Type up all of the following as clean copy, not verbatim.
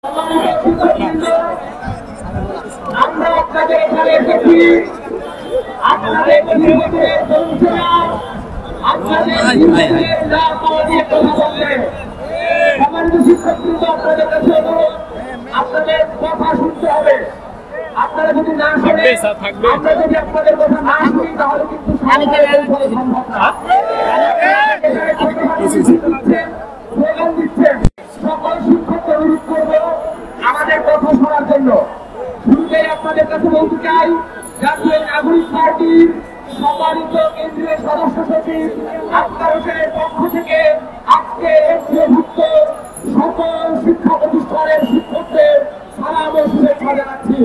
আমরা আপনাদের এখানে এসেছি আপনাদের আপনাদের কথা শুনতে হবে। আপনারা যদি না শুনে আমরা যদি আপনাদের কথা না শুনি তাহলে কিন্তু স্লোগান দিচ্ছেন। সকল শিক্ষককে অনুরোধ করবো আমাদের কথা শোনার জন্য। শুরুতেই আপনাদের কাছে বলতে চাই, জাতীয় নাগরিক পার্টির সম্মানিত কেন্দ্রীয় সদস্য সচিব আক্তার হোসেনের পক্ষ থেকে আজকে এমপিওভুক্ত সকল শিক্ষা প্রতিষ্ঠানের শিক্ষকদের সালাম ও শুভেচ্ছা জানাচ্ছি।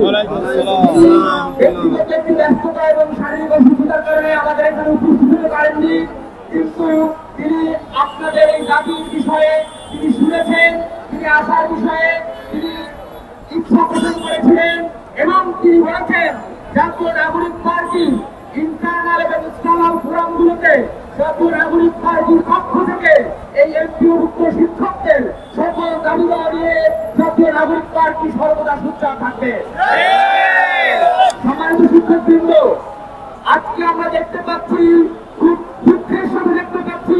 ব্যক্তিগত একটি ব্যস্ততা এবং শারীরিক অসুস্থতার কারণে আমাদের এখানে উপস্থিত হতে পারেননি, কিন্তু তিনি আপনাদের এই দাবির বিষয়ে তিনি শুনেছেন, তিনি আসার বিষয়ে তিনি ইচ্ছা প্রকাশ করেছিলেন এবং তিনি বলেছেন জাতীয় নাগরিক পার্টি ইন্টারনাল এবং এক্সটার্নাল ফোরামগুলোতে জাতীয় নাগরিক পার্টির পক্ষ থেকে এই এমপিওভুক্ত শিক্ষকদের সকল দাবি দেওয়া নিয়ে জাতীয় নাগরিক পার্টি সর্বদা সোচ্চার থাকবে। সম্মানিত শিক্ষকবৃন্দ, আজকে আমরা দেখতে পাচ্ছি, খুব দুঃখের সাথে দেখতে পাচ্ছি,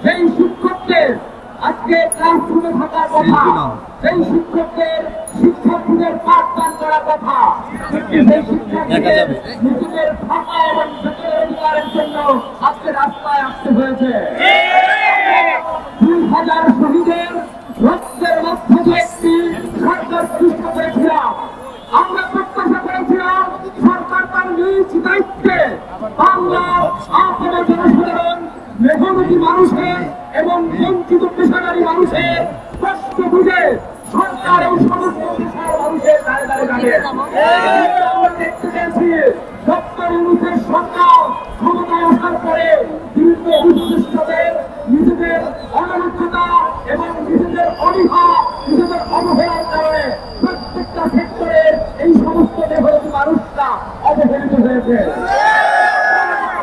সেই শিক্ষকদের আজকে ক্লাসরুমে থাকার কথা, সেই শিক্ষকদের শিক্ষার্থীদের পাঠদান করার কথা, সেই শিক্ষার্থীদের নিজেদের ফাঁকা এবং বেতনের অধিকারের জন্য আজকে রাস্তায় আসতে হয়েছে। 2000 শহীদের রক্তের মধ্যে যে একটি সরকার প্রতিষ্ঠা করেছিলাম, আমরা প্রত্যাশা করেছিলাম সরকার তার নিজ দায়িত্বে বাংলার আপন জনসাধারণ, মেহনতি মানুষের এবং বঞ্চিত পেশাদারী মানুষের কষ্ট বুঝে সরকার এই সমস্ত পেশার মানুষের দাঁড়ে দাঁড়ে দাঁড়িয়ে আমরা দেখতে পেয়েছি ডক্টর ইউনূসের সরকার ক্ষমতায় আসার পরে বিভিন্ন উপদেষ্টাদের নিজেদের অনৈতিকতা এবং নিজেদের অনীহা, নিজেদের অবহেলার কারণে প্রত্যেকটা সেক্টরে এই সমস্ত মেহনতি মানুষরা অবহেলিত হয়েছে।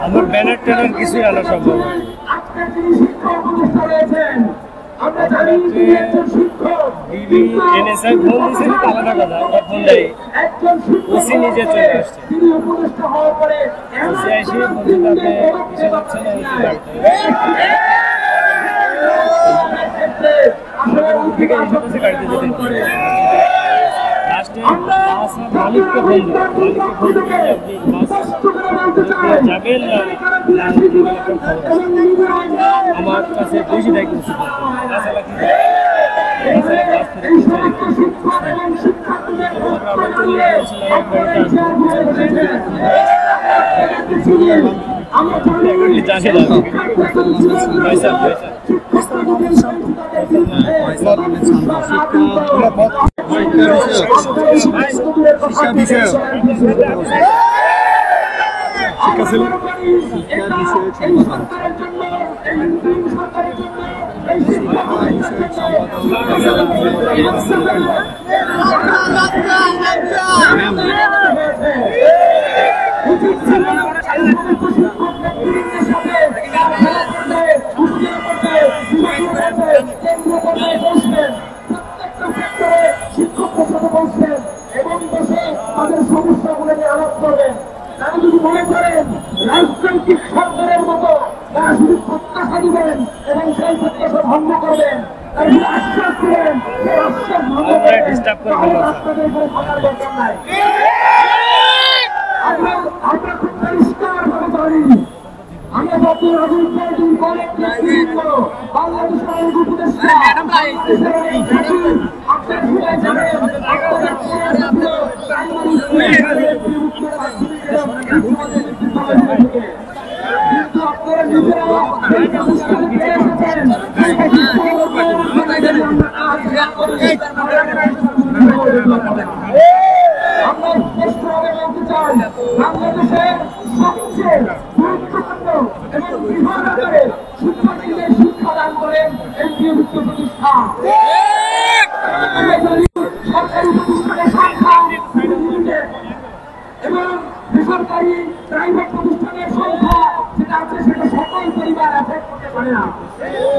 আমার ব্যানার ট্যানার কিছুই আনা সম্ভব। আজকে তিনি শিক্ষক উপদেষ্টা রয়েছেন, আমরা জানি তিনি একজন শিক্ষক, একজন শিক্ষক নিজে চলে আসছে। তিনি উপদেষ্টা হওয়ার পরে আমার কাছে বেশি দায়িত্ব এবং দেশে তাদের সমস্যাগুলো নিয়ে আলাপ করবেন। তারা যদি মনে করেন রাজনৈতিক সরকারের মতো তারা শুধু প্রত্যাশা দিবেন এবং সেই প্রত্যাশা ভঙ্গ করবেন, তারা শুধু আশ্বাস দিবেন, সেই আশ্বাস ভঙ্গ করবেন, তাহলে আপনাদের উপরে থাকার দরকার নাই। আমরা খুব পরিষ্কার ভাবে জানি, আমরা জাতীয় নাগরিক পার্টির অনেক নেতৃত্ব, বাংলাদেশের অনেক উপদেষ্টা, আপনার সবাই জানেন কিন্তু আপনারা নিজেরা আমরা স্পষ্টভাবে বলতে চাই, বাংলাদেশের সবচেয়ে গুরুত্বপূর্ণ এবং বৃহৎ আকারে শিক্ষার্থীদের শিক্ষাদান করেন এমপিওভুক্ত প্রতিষ্ঠান। সরকারি প্রতিষ্ঠানের সংখ্যা এবং বেসরকারি প্রাইভেট প্রতিষ্ঠানের সংখ্যা যেটা আছে সেটা সকল পরিবার এফেক্ট করতে পারে না।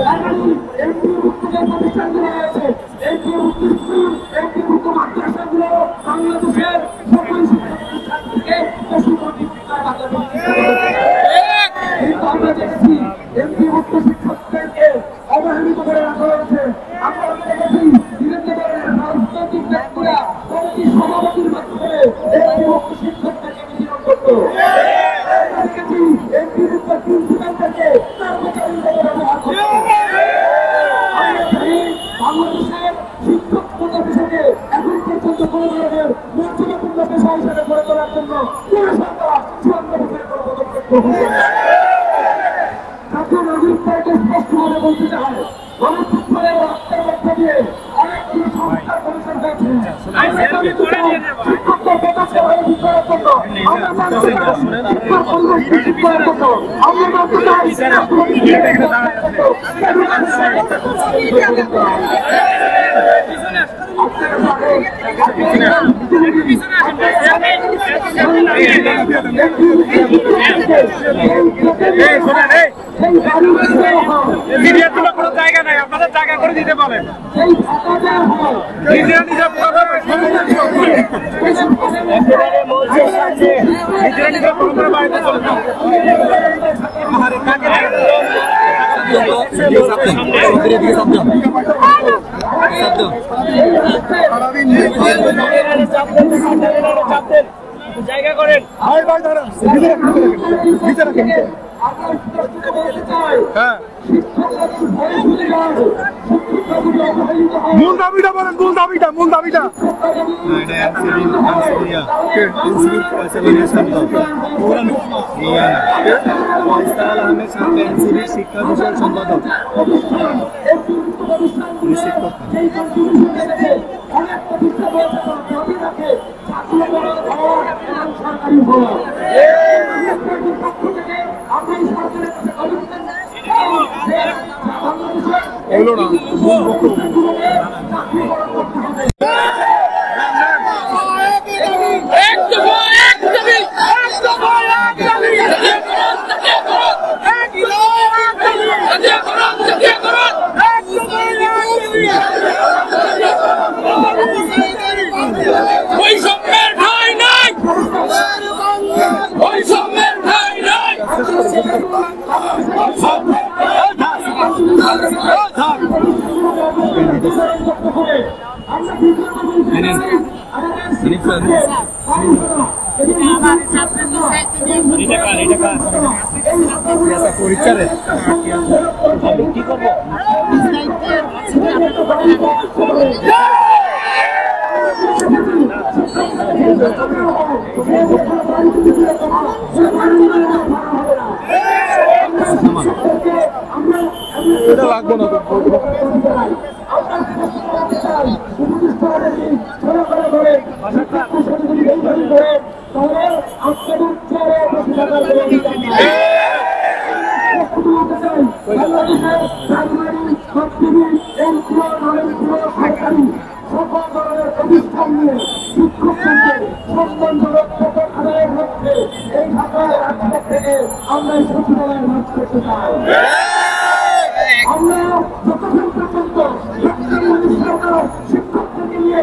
তার মানে এমপিওভুক্ত যে প্রতিষ্ঠানগুলো রয়েছে, এমপিওভুক্ত স্কুল, মর্যাদাপূর্ণ পেশা হিসেবে গড়ে তোলার জন্য কোন সরকার 54 বছরের কোনো পদক্ষেপ গ্রহণ করে না। জাতীয় নাগরিক পার্টি স্পষ্টভাবে বলতে চায়, গণতন্ত্রের রক্তের মধ্য দিয়ে অনেকগুলো সংস্কার কমিশন হয়েছে। আমরা জানতে চাই শিক্ষকদের বেতন স্বাভাবিক করার জন্য, আমরা জানতে চাই শিক্ষার পরিবেশ নিশ্চিত করার জন্য, আমরা জানতে চাই কোনো জায়গা নাই, আপনাদের জায়গা করে দিতে পারেন। জায়গা করেন। মূল দাবিটা বলেন, মূল দাবিটা শিক্ষা বিষয়ের সম্পাদক এলো না পরীক্ষা রে আমি কি করবো এটা লাগবো না সকল ধরনের প্রতিষ্ঠান নিয়ে শিক্ষকদের সম্মানজনক বেতন আদায়ের লক্ষ্যে এই ঢাকার রাজপথ থেকে আমরা এই সচিবালয় মাঠ করতে চাই। আমরা যতক্ষণ পর্যন্ত শিক্ষকদেরকে নিয়ে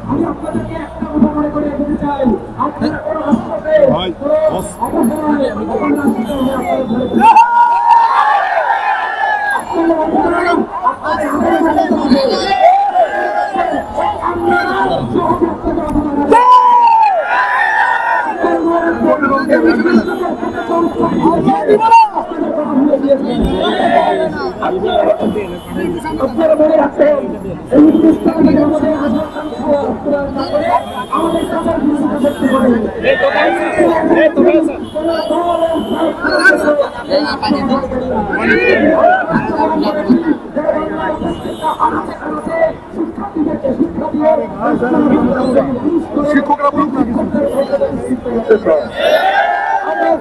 আমি আপনাদেরকে একটা কথা মনে করে দিতে চাই, আপনারা কোনো রাস্তাতে আপনারা মনে রাখছেন এই আমাদের কাছে শিক্ষকরা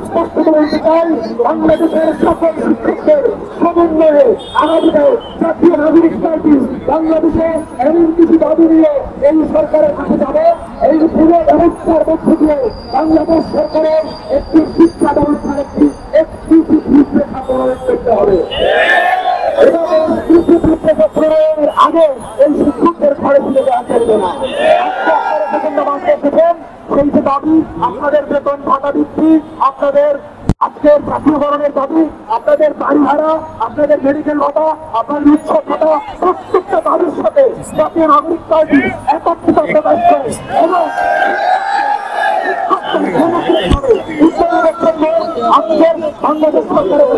স্পষ্ট বলতে চাই, বাংলাদেশের সকল শিক্ষকদের সমন্বয়ে আগামীকাল জাতীয় নাগরিক পার্টি বাংলাদেশে এমন কিছু দাবি নিয়ে এই সরকারের কাছে যাবে, এই পুরো ব্যবস্থার মধ্য দিয়ে বাংলাদেশ সরকারের একটি শিক্ষা ব্যবস্থার একটি রূপরেখা প্রণয়ন করতে হবে। এবং রূপরেখা প্রণয়ন আগে এই শিক্ষকদের ঘরে ফিরে দেওয়া চলবে না। আপনারা প্রচন্ড মানতে এসেছেন, সেই যে দাবি আপনাদের বেতন ভাতা বৃদ্ধি, আপনাদের আজকের জাতীয়করণের দাবি, আপনাদের বাড়ি ভাড়া, আপনাদের মেডিকেল ভাতা, আপনাদের উৎসব ভাতা, প্রত্যেকটা দাবির সাথে জাতীয় নাগরিক পার্টি একত্রিত প্রকাশ করে এবং আজকের বাংলাদেশ সরকারের